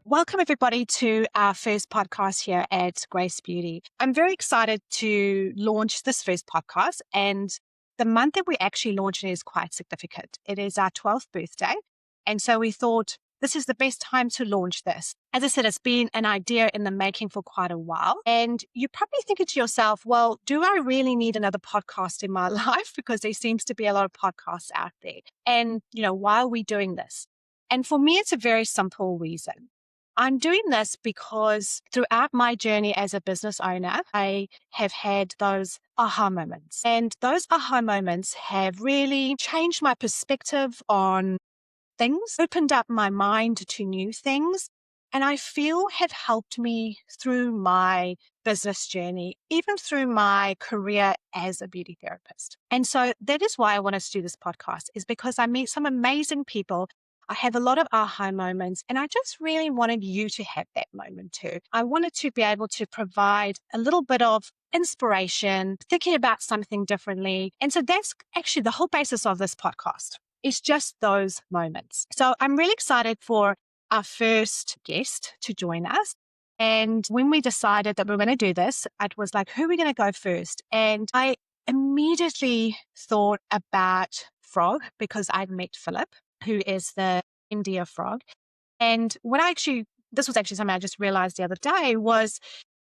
Welcome, everybody, to our first podcast here at Grace Beauty. I'm very excited to launch this first podcast, and the month that we're actually launching is quite significant. It is our 12th birthday, and so we thought this is the best time to launch this. As I said, it's been an idea in the making for quite a while, and you're probably thinking to yourself, well, do I really need another podcast in my life? Because there seems to be a lot of podcasts out there. And, why are we doing this? And for me, it's a very simple reason. I'm doing this because throughout my journey as a business owner, I have had those aha moments. And those aha moments have really changed my perspective on things, opened up my mind to new things, and I feel have helped me through my business journey, even through my career as a beauty therapist. And so that is why I want us to do this podcast, is because I meet some amazing people. I have a lot of aha moments, and I just really wanted you to have that moment too. I wanted to be able to provide a little bit of inspiration, thinking about something differently. And so that's actually the whole basis of this podcast. It's just those moments. So I'm really excited for our first guest to join us. And when we decided that we were going to do this, it was like, who are we going to go first? And I immediately thought about Frog, because I've met Philip, who is the MD of Frog. And this was actually something I just realized the other day, was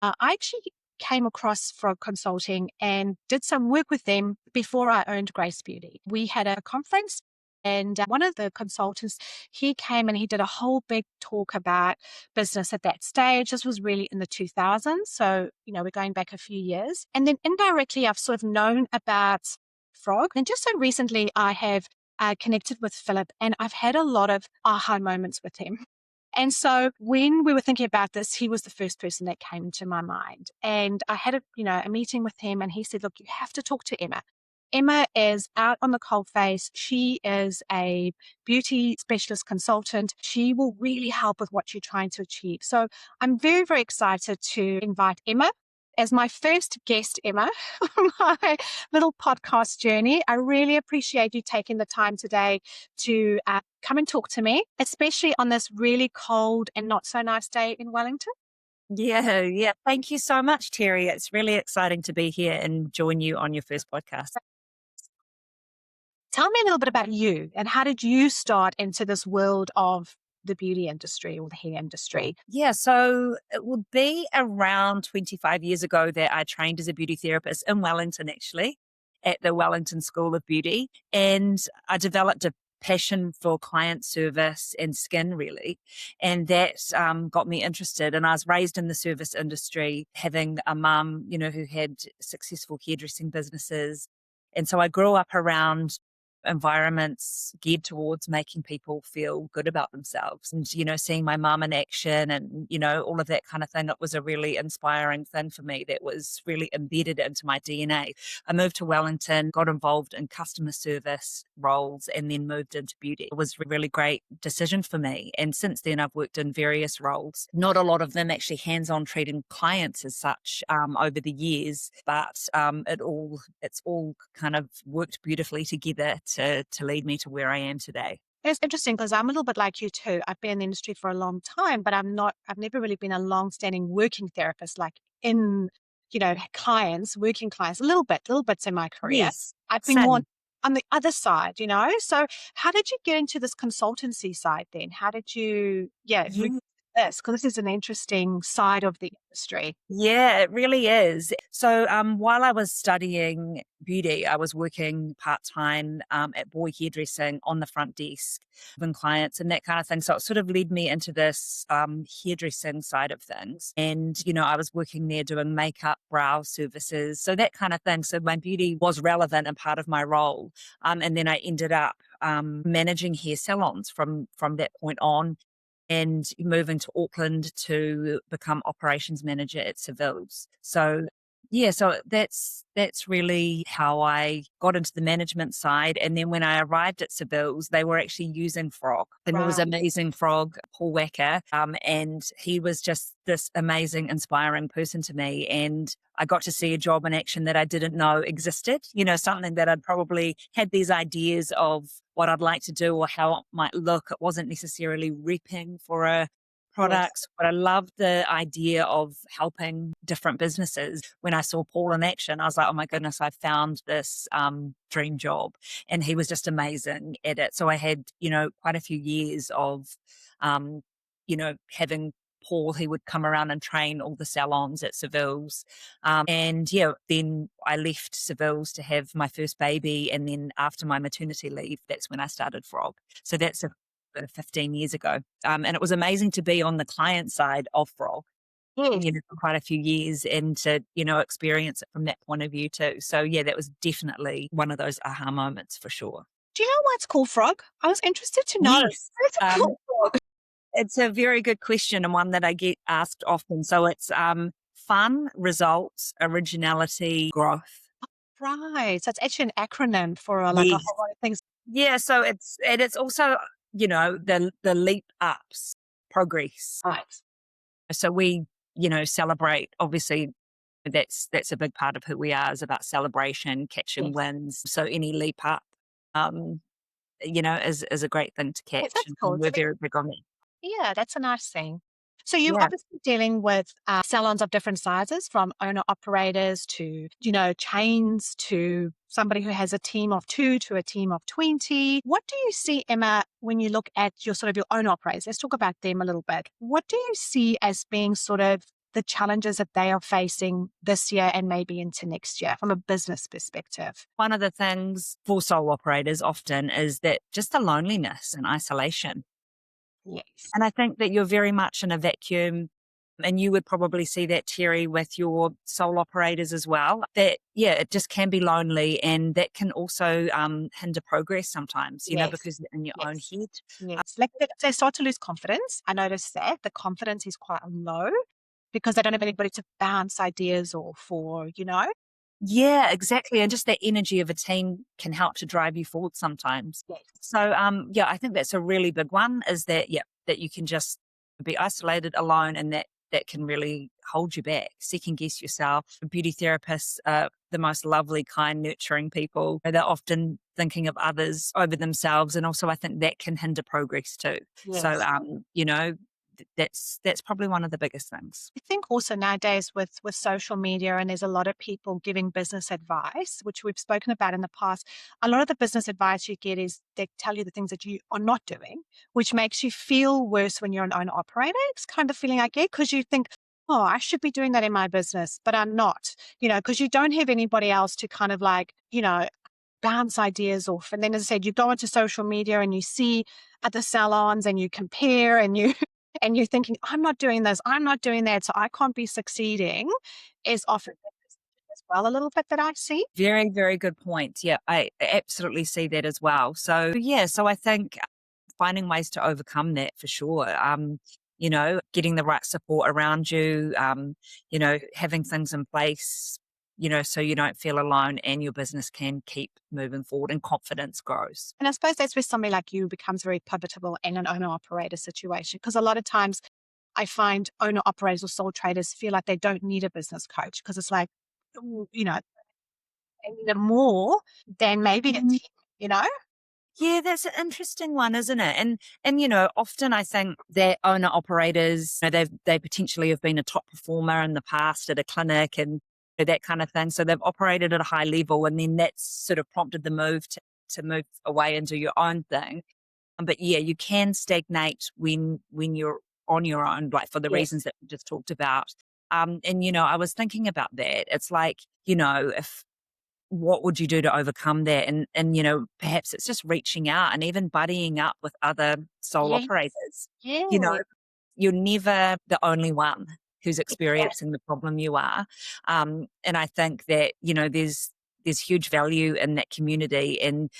I actually came across Frog Consulting and did some work with them before I owned Grace Beauty. We had a conference, and one of the consultants, he came and he did a whole big talk about business at that stage. This was really in the 2000s. So, we're going back a few years. And then indirectly, I've sort of known about Frog. And just so recently, I have connected with Philip, and I've had a lot of aha moments with him. And so when we were thinking about this, he was the first person that came to my mind. And I had a meeting with him, and he said, look, you have to talk to Emma. Emma is out on the coalface. She is a beauty specialist consultant. She will really help with what you're trying to achieve. So I'm very, very excited to invite Emma as my first guest, Emma, on my little podcast journey. I really appreciate you taking the time today to come and talk to me, especially on this really cold and not so nice day in Wellington. Yeah. Thank you so much, Terry. It's really exciting to be here and join you on your first podcast. Tell me a little bit about you, and how did you start into this world of the beauty industry or the hair industry? Yeah, so it would be around 25 years ago that I trained as a beauty therapist in Wellington, actually, at the Wellington School of Beauty. And I developed a passion for client service and skin, really. And that got me interested. And I was raised in the service industry, having a mum, who had successful hairdressing businesses. And so I grew up around environments geared towards making people feel good about themselves, and seeing my mum in action and all of that kind of thing. It was a really inspiring thing for me that was really embedded into my DNA. I moved to Wellington, got involved in customer service roles, and then moved into beauty. It was a really great decision for me, and since then I've worked in various roles, not a lot of them actually hands-on treating clients as such over the years, but it's all kind of worked beautifully together to lead me to where I am today. It's interesting because I'm a little bit like you too. I've been in the industry for a long time, but I've never really been a long-standing working therapist, like in, working clients, little bits in my career. Yes, I've been more same. on the other side, So how did you get into this consultancy side then? How did you, this? Because this is an interesting side of the industry. Yeah, it really is. So while I was studying beauty, I was working part-time at Boy Hairdressing on the front desk, with clients and that kind of thing. So it sort of led me into this hairdressing side of things. And, I was working there doing makeup, brow services, so that kind of thing. So my beauty was relevant and part of my role. And then I ended up managing hair salons from that point on, and moving to Auckland to become operations manager at Seville's. So that's really how I got into the management side. And then when I arrived at Seville's, they were actually using Frog, and it was amazing Frog, Paul Wacker, and he was just this amazing, inspiring person to me. And I got to see a job in action that I didn't know existed, something that I'd probably had these ideas of what I'd like to do or how it might look. It wasn't necessarily repping for a Yes. products, but I loved the idea of helping different businesses. When I saw Paul in action, I was like, oh my goodness, I found this dream job. And he was just amazing at it. So I had, quite a few years of, um, having Paul, he would come around and train all the salons at Seville's. And yeah, then I left Seville's to have my first baby. And then after my maternity leave, that's when I started Frog. So that's 15 years ago. And it was amazing to be on the client side of Frog, Yes. for quite a few years and to, experience it from that point of view too. So yeah, that was definitely one of those aha moments for sure. Do you know why it's called Frog? I was interested to know. Yes. It's called Frog. It's a very good question and one that I get asked often. So it's fun, results, originality, growth. Right. So it's actually an acronym for like a Yes. whole lot of things. Yeah. So it's also, the leap ups, progress. Right. So we, celebrate, obviously that's a big part of who we are, is about celebration, catching Yes. wins. So any leap up, um, is a great thing to Yes, catch. that's And cool. we're very big on that. Yeah, that's a nice thing. So you're Yeah. obviously dealing with salons of different sizes, from owner operators to, chains, to somebody who has a team of 2 to a team of 20. What do you see, Emma, when you look at your owner operators? Let's talk about them a little bit. What do you see as being sort of the challenges that they are facing this year and maybe into next year from a business perspective? One of the things for sole operators often is that just the loneliness and isolation. Yes. And I think that you're very much in a vacuum. And you would probably see that, Terry, with your sole operators as well. That, yeah, it just can be lonely. And that can also hinder progress sometimes, Yes. because you're in your own Yes. head. Yes. Like they start to lose confidence. I noticed that the confidence is quite low because they don't have anybody to bounce ideas off or. Yeah, exactly. And just that energy of a team can help to drive you forward sometimes. Yes. So, yeah, I think that's a really big one, is that, yeah, that you can just be isolated, alone, and that can really hold you back, second guess yourself. Beauty therapists are the most lovely, kind, nurturing people. They're often thinking of others over themselves. And also I think that can hinder progress too. So, Yes. that's probably one of the biggest things. I think also nowadays with social media, and there's a lot of people giving business advice, which we've spoken about in the past. A lot of the business advice you get is they tell you the things that you are not doing, which makes you feel worse when you're an owner operator. It's kind of the feeling I get because you think, oh, I should be doing that in my business, but I'm not, because you don't have anybody else to kind of like, bounce ideas off. And then, as I said, you go onto social media and you see other salons and you compare and you and you're thinking, I'm not doing this, I'm not doing that, so I can't be succeeding, is often as well a little bit that I see. Very, very good point. Yeah, I absolutely see that as well. So, yeah, so I think finding ways to overcome that for sure. Getting the right support around you, having things in place, so you don't feel alone and your business can keep moving forward and confidence grows. And I suppose that's where somebody like you becomes very pivotal in an owner operator situation. Because a lot of times I find owner operators or sole traders feel like they don't need a business coach because it's like, they need it more than maybe a team, you know? Yeah, that's an interesting one, isn't it? And often I think that owner operators, they potentially have been a top performer in the past at a clinic and that kind of thing. So they've operated at a high level, and then that's sort of prompted the move to move away and do your own thing. But yeah, you can stagnate when you're on your own, like for the Yes. reasons that we just talked about. And I was thinking about that. It's like, if what would you do to overcome that? And perhaps it's just reaching out and even buddying up with other sole Yes. operators. You know, Yeah. you're never the only one who's Exactly. experiencing the problem you are. And I think that, there's huge value in that community. And,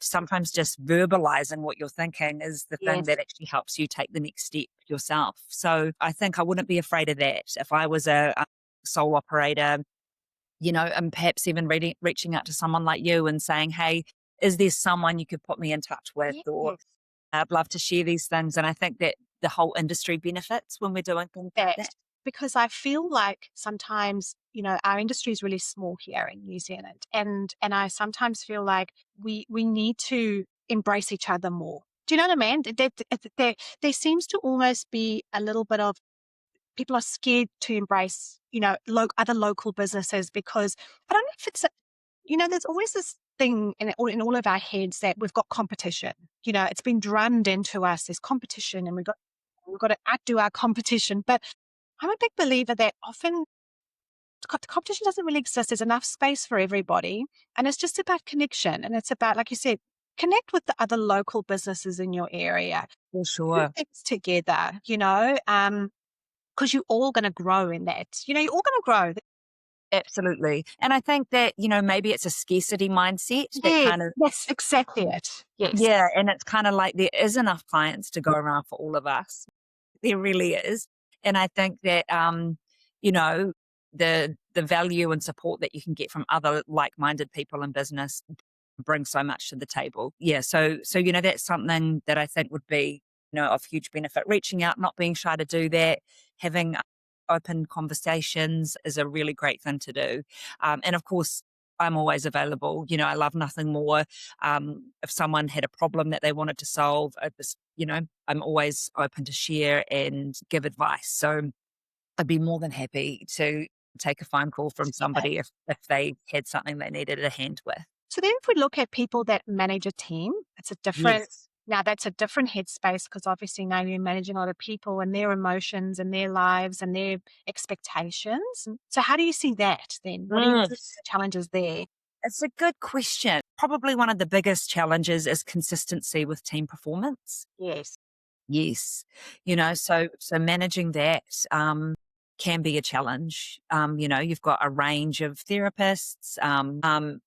sometimes just verbalizing what you're thinking is the thing Yes. that actually helps you take the next step yourself. So I think I wouldn't be afraid of that if I was a sole operator, and perhaps even reaching out to someone like you and saying, hey, is there someone you could put me in touch with? Or Yes. I'd love to share these things. And I think that the whole industry benefits when we're doing things like That that. because I feel like sometimes, our industry is really small here in New Zealand. And I sometimes feel like we need to embrace each other more. Do you know what I mean? There seems to almost be a little bit of people are scared to embrace, other local businesses because I don't know if it's, there's always this thing in all of our heads that we've got competition. It's been drummed into us. There's competition, and we've got to outdo our competition. But I'm a big believer that often the competition doesn't really exist. There's enough space for everybody, and it's just about connection. And it's about, like you said, connect with the other local businesses in your area. For Do sure. things together, because you're all going to grow in that. You're all going to grow. Absolutely. And I think that, maybe it's a scarcity mindset that Yes, kind of, that's exactly it. Yes, yeah. And it's kind of like there is enough clients to go around for all of us. There really is. And I think that, you know, the value and support that you can get from other like-minded people in business brings so much to the table. Yeah. So, that's something that I think would be, of huge benefit. Reaching out, not being shy to do that, having open conversations is a really great thing to do. And of course, I'm always available. I love nothing more. If someone had a problem that they wanted to solve, I'm always open to share and give advice. So I'd be more than happy to take a phone call from somebody if they had something they needed a hand with. so then if we look at people that manage a team, Yes. that's a different headspace because obviously now you're managing a lot of people and their emotions and their lives and their expectations. So how do you see that then? What do you Mm, see the challenges there? it's a good question. Probably one of the biggest challenges is consistency with team performance. Yes, Yes. So managing that can be a challenge. You've got a range of therapists, and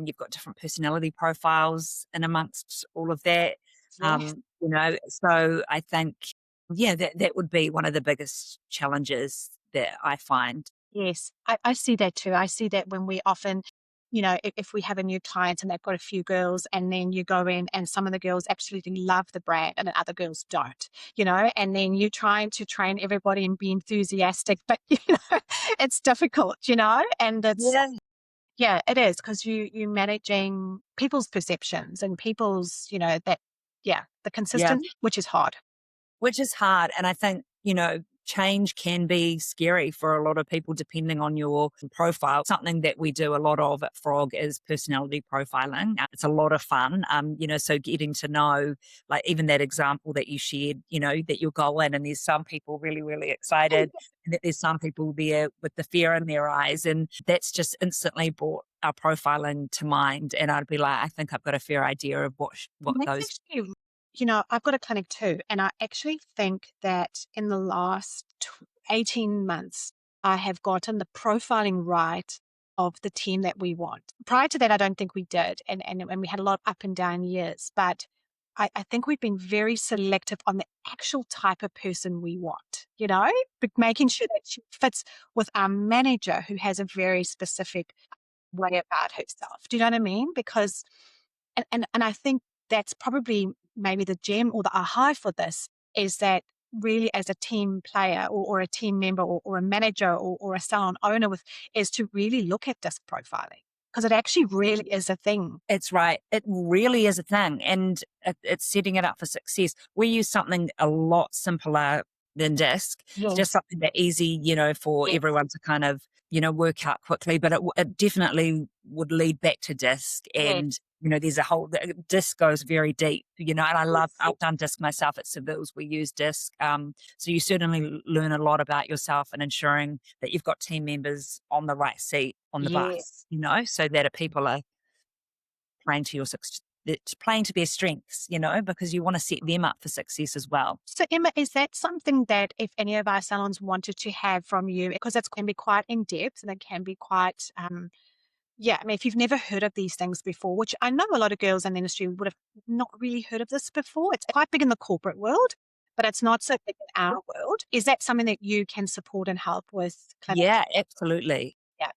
you've got different personality profiles and amongst all of that. yes. So I think, yeah, that would be one of the biggest challenges that I find. Yes, I see that too. I see that when we often, if we have a new client and they've got a few girls and then you go in and some of the girls absolutely love the brand and the other girls don't, and then you're trying to train everybody and be enthusiastic, but, it's difficult, and it's, Yeah. yeah, it is because you're managing people's perceptions and people's, the Yeah. consistent, which is hard. Which is hard. And I think, change can be scary for a lot of people depending on your profile. Something that we do a lot of at Frog is personality profiling. It's a lot of fun. So getting to know, like even that example that you shared, that you'll go in and there's some people really, really excited and that there's some people there with the fear in their eyes. And that's just instantly brought our profiling to mind. And I'd be like, I think I've got a fair idea of what And that's those. actually, I've got a clinic too, and I actually think that in the last 18 months, I have gotten the profiling right of the team that we want. Prior to that, I don't think we did, and we had a lot of up and down years, but I think we've been very selective on the actual type of person we want, but making sure that she fits with our manager who has a very specific way about herself. Do you know what I mean? Because and I think that's probably maybe the gem or the aha for this is that really as a team player or a team member or a manager or a salon owner is to really look at disc profiling because it actually really is a thing. It's right. It really is a thing. And it's setting it up for success. We use something a lot simpler than disc. It's just Yes, something that easy, for yes, everyone to kind of, work out quickly. But it definitely would lead back to disc. yes, And, there's a whole, disc goes very deep, and yes, I've done disc myself at Seville's. We use disc. So you certainly learn a lot about yourself and ensuring that you've got team members on the right seat on the bus, yes. so that people are playing to your it's playing to their strengths, because you want to set them up for success as well. So, Emma, is that something that if any of our salons wanted to have from you, because it can be quite in depth and it can be quite, yeah, I mean, if you've never heard of these things before, which I know a lot of girls in the industry would have not really heard of this before, it's quite big in the corporate world, but it's not so big in our world. Is that something that you can support and help with clinics? Yeah, absolutely. Yeah.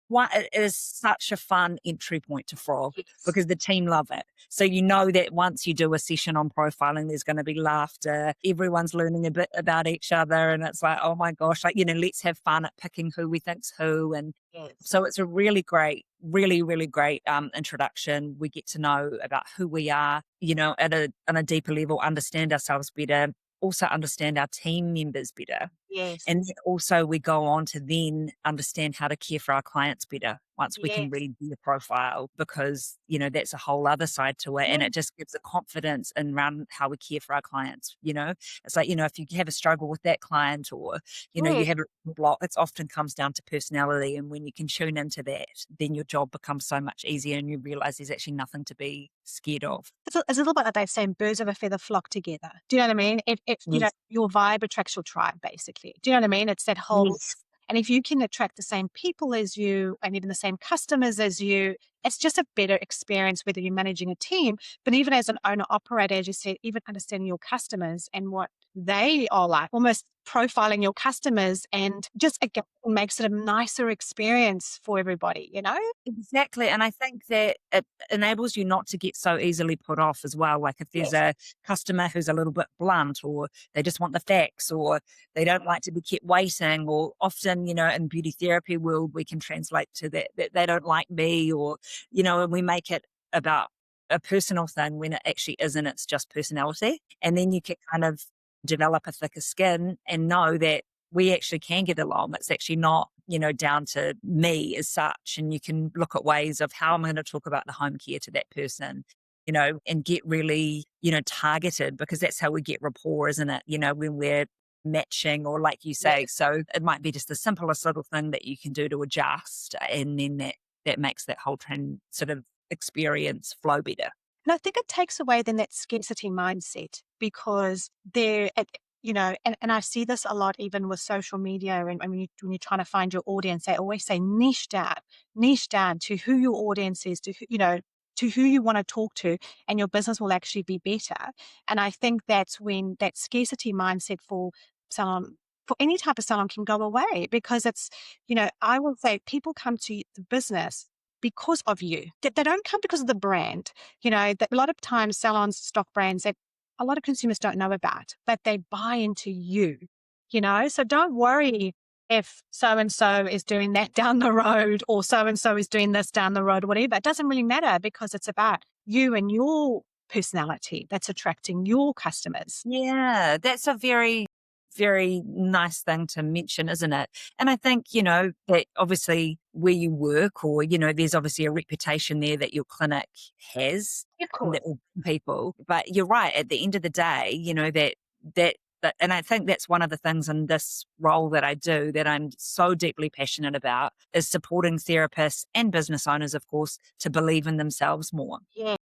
it is such a fun entry point to Frog Yes. because the team love it. So you know that once you do a session on profiling, there's going to be laughter. Everyone's learning a bit about each other, and it's like, oh my gosh, like, let's have fun at picking who we think's who. And Yes. so it's a really great, really, really great introduction. We get to know about who we are, on a deeper level, understand ourselves better, also understand our team members better. Yes. And then also we go on to then understand how to care for our clients better once we can Yes. read their profile, because, that's a whole other side to it. And Yes. it just gives a confidence in around how we care for our clients. It's like, if you have a struggle with that client, or, you Yes. have a block, it often comes down to personality. And when you can tune into that, then your job becomes so much easier and you realize there's actually nothing to be scared of. It's a little bit like they say, birds of a feather flock together. Do you know what I mean? If Yes. your vibe attracts your tribe, basically. Do you know what I mean? It's that whole, Yes. and if you can attract the same people as you and even the same customers as you, it's just a better experience, whether you're managing a team, but even as an owner operator, as you said, even understanding your customers and what they are like, almost profiling your customers, and just again makes it a nicer experience for everybody. Exactly. And I think that it enables you not to get so easily put off as well. Like if there's Yes. a customer who's a little bit blunt, or they just want the facts, or they don't like to be kept waiting, or often, in beauty therapy world, we can translate to that they don't like me, or, and we make it about a personal thing when it actually isn't. It's just personality. And then you can kind of develop a thicker skin and know that we actually can get along. It's actually not, down to me as such. And you can look at ways of how I'm going to talk about the home care to that person, and get really, targeted, because that's how we get rapport, isn't it? When we're matching, or like you say. Yes. So it might be just the simplest little thing that you can do to adjust. And then that makes that whole sort of experience flow better. And I think it takes away then that scarcity mindset, because and I see this a lot even with social media, and when you're trying to find your audience, they always say niche down to who your audience is, to who you want to talk to, and your business will actually be better. And I think that's when that scarcity mindset for any type of salon can go away, because I will say people come to the business because of you. They don't come because of the brand. That a lot of times salons stock brands that a lot of consumers don't know about, but they buy into you. So don't worry if so-and-so is doing that down the road, or so-and-so is doing this down the road, or whatever. It doesn't really matter, because it's about you and your personality that's attracting your customers. Yeah, that's a very, very nice thing to mention, isn't it? And I think, that obviously where you work, or, there's obviously a reputation there that your clinic has, Of and course. that will bring people. But you're right, at the end of the day, and I think that's one of the things in this role that I do that I'm so deeply passionate about, is supporting therapists and business owners, of course, to believe in themselves more. Yeah.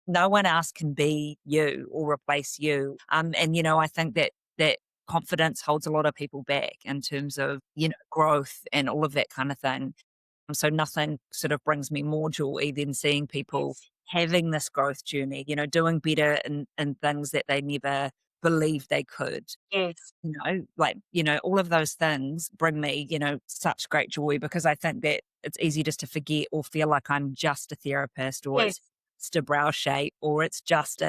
No one else can be you or replace you. And I think that confidence holds a lot of people back in terms of, growth and all of that kind of thing. So nothing sort of brings me more joy than seeing people Yes. having this growth journey, doing better in things that they never believed they could. Yes. All of those things bring me, such great joy, because I think that it's easy just to forget or feel like I'm just a therapist, or Yes. it's just a brow shape, or it's just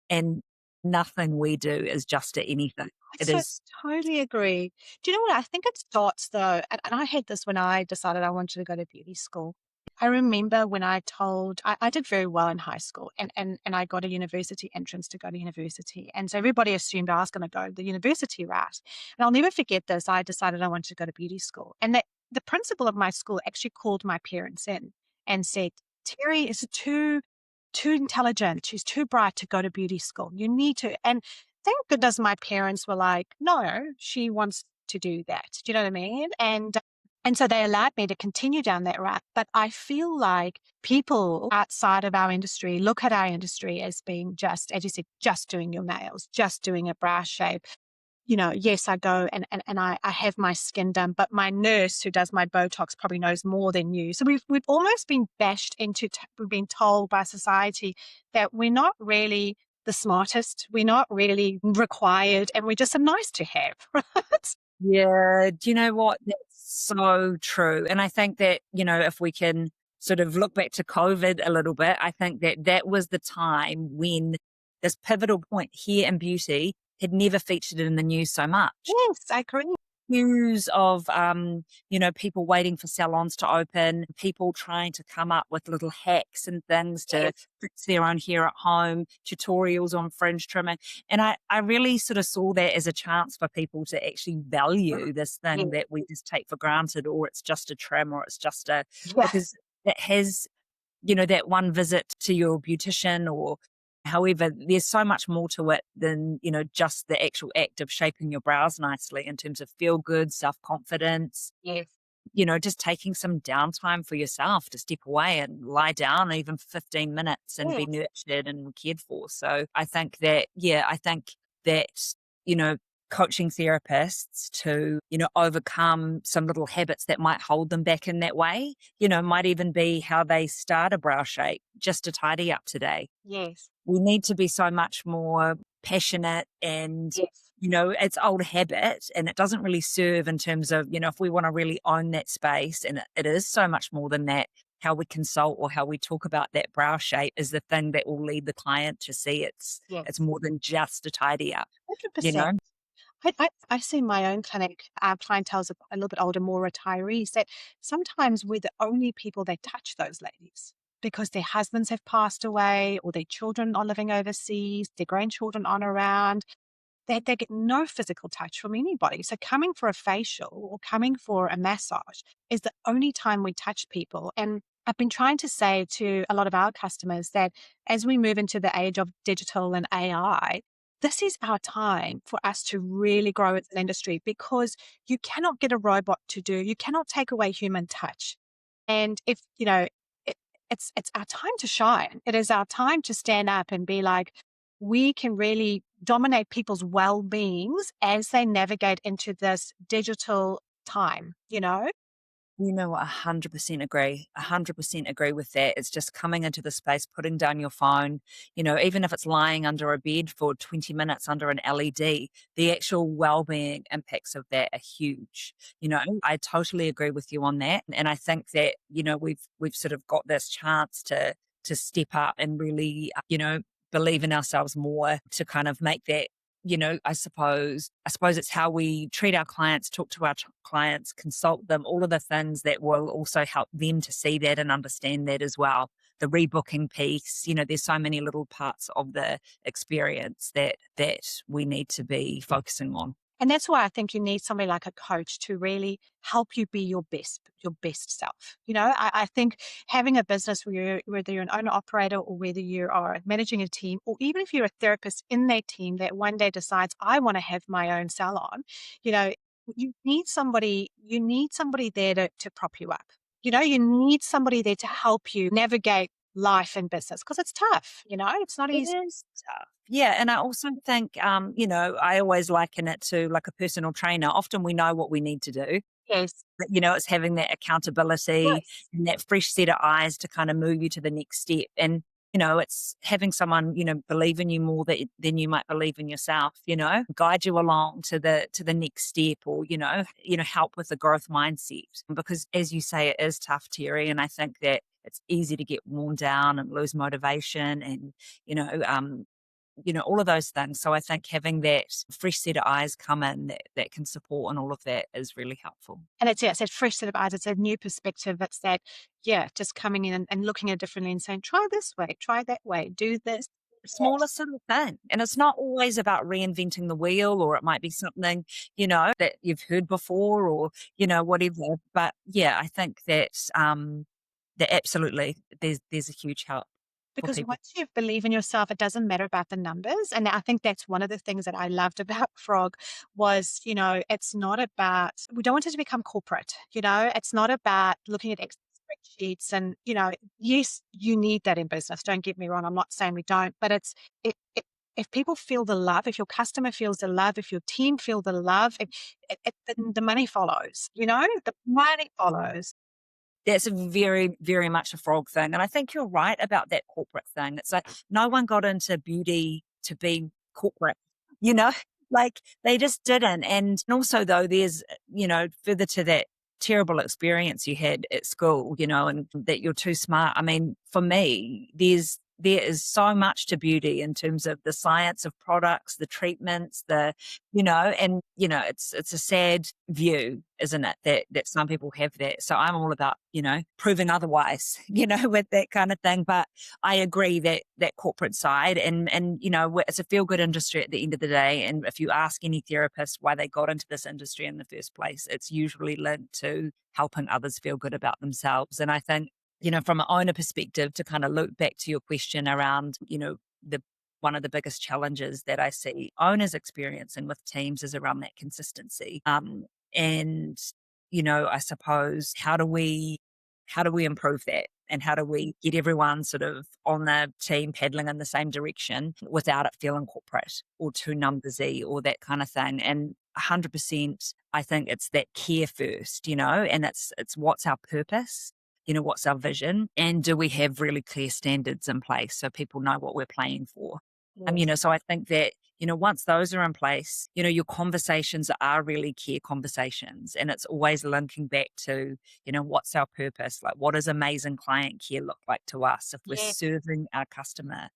and nothing we do is just a anything. I It so is, totally agree. Do you know what? I think it starts though, and I had this when I decided I wanted to go to beauty school. I remember when I did very well in high school, and I got a university entrance to go to university. And so everybody assumed I was going to go the university route. And I'll never forget this. I decided I wanted to go to beauty school. And the principal of my school actually called my parents in and said, Terry is too intelligent. She's too bright to go to beauty school. You need to. And thank goodness my parents were like, no, she wants to do that. Do you know what I mean? And so they allowed me to continue down that route. But I feel like people outside of our industry look at our industry as being just, as you said, just doing your nails, just doing a brow shape. Yes, I go and I have my skin done, but my nurse who does my Botox probably knows more than you. So we've almost been bashed into, we've been told by society that we're not really the smartest, we're not really required, and we're just a nice to have, right? Yeah. Do you know what? That's so true. And I think that, if we can sort of look back to COVID a little bit, I think that that was the time when this pivotal point, hair and beauty, had never featured in the news so much. Yes, I agree. News of people waiting for salons to open, people trying to come up with little hacks and things to Yes, fix their own hair at home, tutorials on fringe trimming. And I really sort of saw that as a chance for people to actually value this yes, thing that we just take for granted, or it's just a trim, or it's just a, yeah, because it has, that one visit to your beautician, or however, there's so much more to it than, just the actual act of shaping your brows nicely in terms of feel good, self confidence, yes, just taking some downtime for yourself to step away and lie down even for 15 minutes and be yes, nurtured and cared for. So I think that, you know, coaching therapists to, overcome some little habits that might hold them back in that way, might even be how they start a brow shape just to tidy up today. yes, We need to be so much more passionate and, yes, it's old habit, and it doesn't really serve in terms of, if we want to really own that space, and it is so much more than that. How we consult or how we talk about that brow shape is the thing that will lead the client to see it's yes, more than just a tidy up, you 100%. know? I see in my own clinic, our clientele's a little bit older, more retirees, that sometimes we're the only people that touch those ladies because their husbands have passed away or their children are living overseas, their grandchildren aren't around. They get no physical touch from anybody. So coming for a facial or coming for a massage is the only time we touch people. And I've been trying to say to a lot of our customers that as we move into the age of digital and AI, this is our time for us to really grow as an industry because you cannot get a robot to do, you cannot take away human touch. And if, it, it's our time to shine. It is our time to stand up and be like, we can really dominate people's well-beings as they navigate into this digital time, you know? 100% agree. 100% agree with that. It's just coming into the space, putting down your phone, even if it's lying under a bed for 20 minutes under an LED, the actual well-being impacts of that are huge. I totally agree with you on that. And I think that, we've sort of got this chance to step up and really, believe in ourselves more to kind of make that, I suppose it's how we treat our clients, talk to our clients, consult them, all of the things that will also help them to see that and understand that as well. The rebooking piece, there's so many little parts of the experience that we need to be focusing on. And that's why I think you need somebody like a coach to really help you be your best self. I think having a business where whether you're an owner operator or whether you are managing a team, or even if you're a therapist in that team that one day decides, I want to have my own salon, you know, you need somebody there to prop you up. You need somebody there to help you navigate life and business because it's tough, it's not It easy. is tough. Yeah. And I also think, I always liken it to like a personal trainer. Often we know what we need to do. Yes. But, it's having that accountability Yes. and that fresh set of eyes to kind of move you to the next step. And, it's having someone, believe in you more than you might believe in yourself, guide you along to the next step, or, help with the growth mindset. Because as you say, it is tough, Terry. And I think that it's easy to get worn down and lose motivation and, you know, um, all of those things. So I think having that fresh set of eyes come in that can support and all of that is really helpful. And it's that fresh set of eyes. It's a new perspective. It's that, yeah, just coming in and looking at it differently and saying, try this way, try that way, do this. Smallest little thing. And it's not always about reinventing the wheel, or it might be something, that you've heard before, or, whatever. But yeah, I think that absolutely there's a huge help for Because people. once you believe in yourself, it doesn't matter about the numbers. And I think that's one of the things that I loved about Frog was, it's not about, we don't want it to become corporate, it's not about looking at Excel spreadsheets and, yes, you need that in business. Don't get me wrong. I'm not saying we don't, but if people feel the love, if your customer feels the love, if your team feel the love, then the money follows, the money follows. That's a very, very much a Frog thing. And I think you're right about that corporate thing. It's like no one got into beauty to be corporate, you know? Like they just didn't. And also though, there's, further to that terrible experience you had at school, and that you're too smart. I mean, for me, there is so much to beauty in terms of the science of products, the treatments, it's a sad view, isn't it? That some people have that. So I'm all about, proving otherwise, with that kind of thing. But I agree that corporate side and it's a feel good industry at the end of the day. And if you ask any therapist why they got into this industry in the first place, it's usually linked to helping others feel good about themselves. And I think, from an owner perspective, to kind of loop back to your question around, the one of the biggest challenges that I see owners experiencing with teams is around that consistency. And, I suppose how do we improve that? And how do we get everyone sort of on the team paddling in the same direction without it feeling corporate or too numbersy or that kind of thing? And 100%, I think it's that care first, and it's what's our purpose, what's our vision, and do we have really clear standards in place so people know what we're playing for? So I think that, once those are in place, your conversations are really care conversations, and it's always linking back to, what's our purpose? Like, what does amazing client care look like to us if we're Yeah. serving our customer,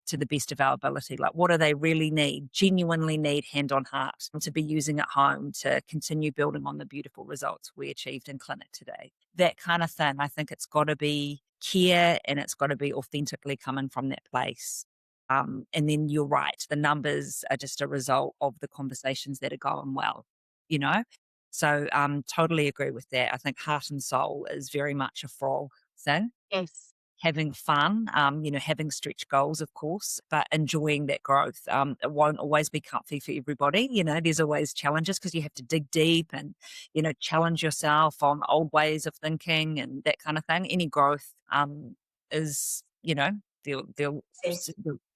to the best of our ability? Like, what do they really need, genuinely need, hand on heart, to be using at home to continue building on the beautiful results we achieved in clinic today? That kind of thing. I think it's got to be care, and it's got to be authentically coming from that place. And then you're right, the numbers are just a result of the conversations that are going well, you know? So totally agree with that. I think heart and soul is very much a frog thing. Yes. Having fun, having stretch goals, of course, but enjoying that growth. It won't always be comfy for everybody. There's always challenges because you have to dig deep and, challenge yourself on old ways of thinking and that kind of thing. Any growth is, they'll Yes.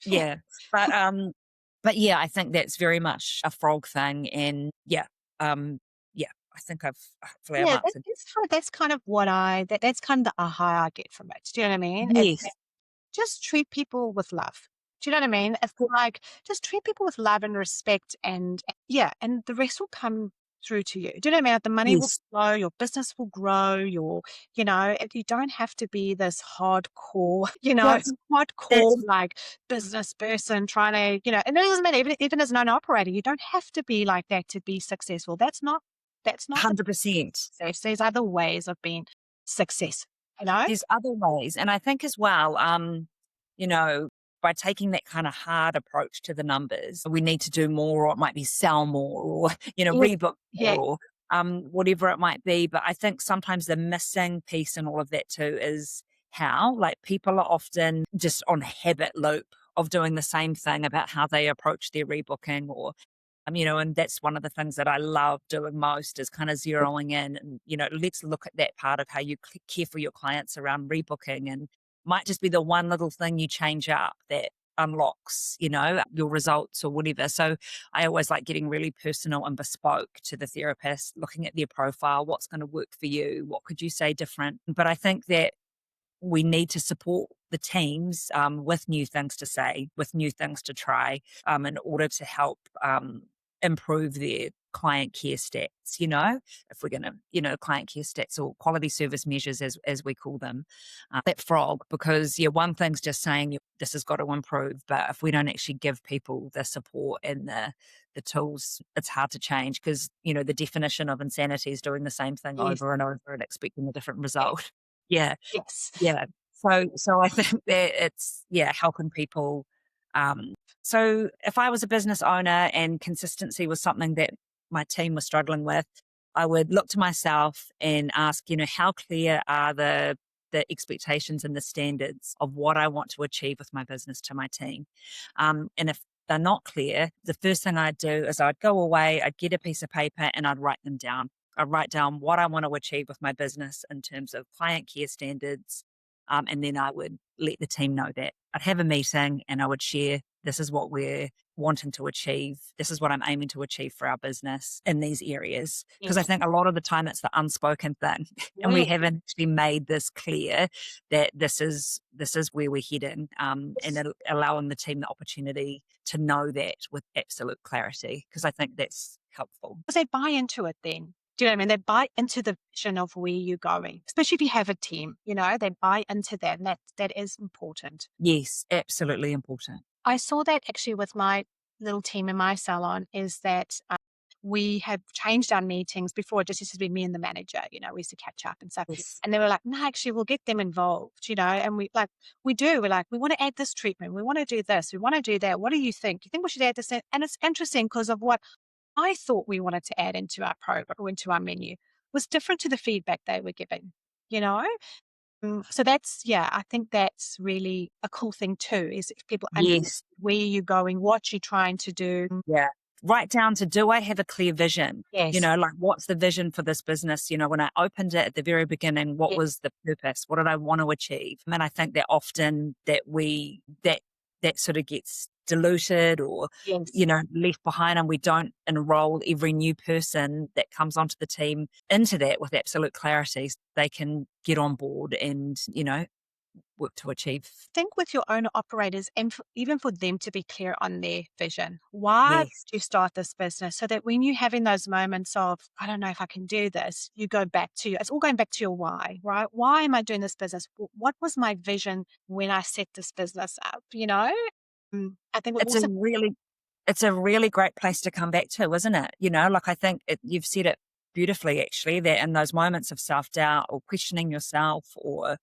yeah. But yeah, I think that's very much a frog thing. And yeah, I think hopefully I've Yeah, answered. that's kind of what that's kind of the aha I get from it. Do you know what I mean? It's Yes, just treat people with love. Do you know what I mean? It's like just treat people with love and respect, and yeah, and the rest will come through to you. Do you know what I mean? Like, the money will yes, flow, your business will grow, you don't have to be this hardcore, no, hardcore that's like business person trying to, and it doesn't matter, even as an owner operator, you don't have to be like that to be successful. That's not the 100%. success. There's other ways of being successful, you know? There's other ways. And I think as well, you know, by taking that kind of hard approach to the numbers, we need to do more, or it might be sell more, or, Yeah. rebook Yeah. more, or whatever it might be. But I think sometimes the missing piece in all of that too is how, like, people are often just on habit loop of doing the same thing about how they approach their rebooking or and that's one of the things that I love doing most is kind of zeroing in and, let's look at that part of how you care for your clients around rebooking, and might just be the one little thing you change up that unlocks, your results or whatever. So I always like getting really personal and bespoke to the therapist, looking at their profile, what's going to work for you, what could you say different. But I think that we need to support the teams with new things to say, with new things to try, in order to help improve their client care stats. If we're going to, client care stats or quality service measures, as we call them, that frog. Because one thing's just saying this has got to improve, but if we don't actually give people the support and the tools, it's hard to change. Because the definition of insanity is doing the same thing Yes. over and over and expecting a different Yes. result. Yeah. Yes. Yeah. So I think that it's, helping people. So if I was a business owner and consistency was something that my team was struggling with, I would look to myself and ask, how clear are the expectations and the standards of what I want to achieve with my business to my team. And if they're not clear, the first thing I'd do is I'd go away, I'd get a piece of paper and I'd write them down. I write down what I want to achieve with my business in terms of client care standards. And then I would let the team know that. I'd have a meeting and I would share this is what we're wanting to achieve. This is what I'm aiming to achieve for our business in these areas. Because I Yes. think a lot of the time it's the unspoken thing. And we Yes. haven't actually made this clear that this is where we're heading, and allowing the team the opportunity to know that with absolute clarity. Because I think that's helpful. Because they buy into it then. Do you know what I mean? They buy into the vision of where you're going, especially if you have a team, they buy into that. And that is important. Yes, absolutely important. I saw that actually with my little team in my salon is that we have changed our meetings before. It just used to be me and the manager, we used to catch up and stuff. Yes. And they were like, no, actually, we'll get them involved, and we're like, we want to add this treatment. We want to do this. We want to do that. What do you think? You think we should add this in? And it's interesting because of what I thought we wanted to add into our program or into our menu was different to the feedback they were giving, you know? So that's, yeah, I think that's really a cool thing too, is if people understand Yes. where you're going, what you're trying to do. Yeah. Right down to, do I have a clear vision? Yes. Like, what's the vision for this business? When I opened it at the very beginning, what Yes. was the purpose? What did I want to achieve? And I think that often that sort of gets diluted or, Yes. left behind, and we don't enroll every new person that comes onto the team into that with absolute clarity. So they can get on board and, work to achieve. Think with your owner operators and even for them to be clear on their vision. Why Yes. did you start this business? So that when you're having those moments of, I don't know if I can do this, you go back to it's all going back to your why, right? Why am I doing this business? What was my vision when I set this business up? I think we It's a also, really It's a really great place to come back to, isn't it? Like, I think you've said it beautifully, actually, that in those moments of self-doubt or questioning yourself or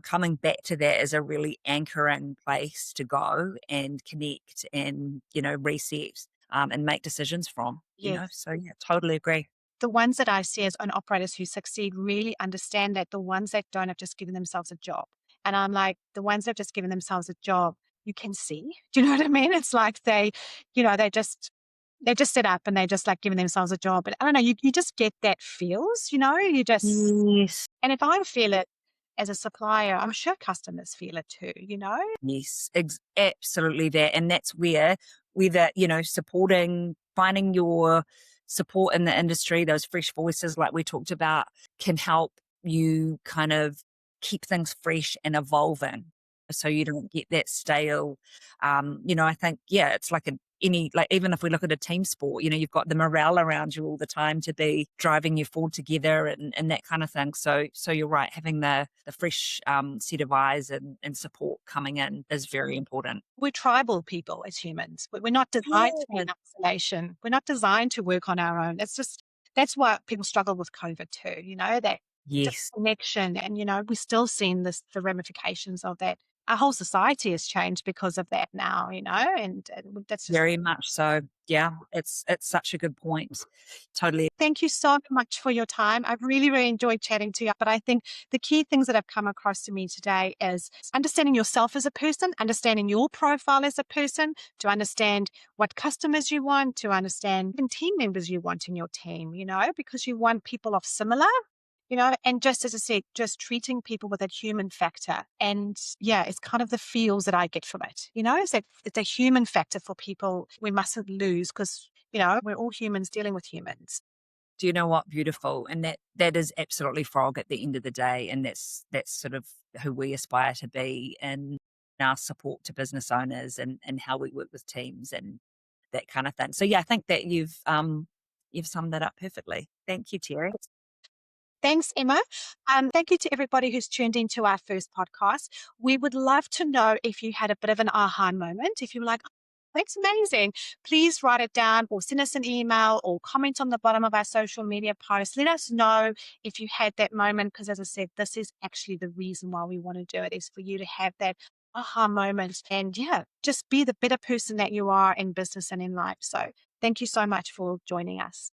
coming back to that is a really anchoring place to go and connect and, reset, and make decisions from, yes. So yeah, totally agree. The ones that I see as owner operators who succeed really understand that the ones that don't have just given themselves a job. And I'm like, the ones that have just given themselves a job, you can see. Do you know what I mean? It's like they just sit up and they just like giving themselves a job. But I don't know, you just get that feels, you just Yes. and if I feel it as a supplier, I'm sure customers feel it too. Yes, absolutely that. And that's where, whether, supporting, finding your support in the industry, those fresh voices like we talked about, can help you kind of keep things fresh and evolving so you don't get that stale. I think, yeah, it's like like, even if we look at a team sport, you've got the morale around you all the time to be driving you forward together and that kind of thing. So you're right, having the fresh set of eyes and support coming in is very important. We're tribal people as humans. We're not designed to be Yeah. in isolation. We're not designed to work on our own. That's why people struggle with COVID too, that Yes, disconnection. And, we're still seeing the ramifications of that. Our whole society has changed because of that now, and that's just very much so. Yeah, it's such a good point. Totally. thank you so much for your time. I've really, really enjoyed chatting to you. But I think the key things that have come across to me today is understanding yourself as a person, understanding your profile as a person, to understand what customers you want, to understand even team members you want in your team, because you want people of similar. And just as I said, just treating people with a human factor. And yeah, it's kind of the feels that I get from it. Is that it's a human factor for people we mustn't lose because, we're all humans dealing with humans. Do you know what? Beautiful. And that is absolutely frog at the end of the day. And that's sort of who we aspire to be in our support to business owners and how we work with teams and that kind of thing. So yeah, I think that you've summed that up perfectly. Thank you, Terry. Thanks, Emma. Thank you to everybody who's tuned into our first podcast. We would love to know if you had a bit of an aha moment. If you were like, "Oh, that's amazing," please write it down or send us an email or comment on the bottom of our social media post. Let us know if you had that moment because, as I said, this is actually the reason why we want to do it, is for you to have that aha moment and, yeah, just be the better person that you are in business and in life. So thank you so much for joining us.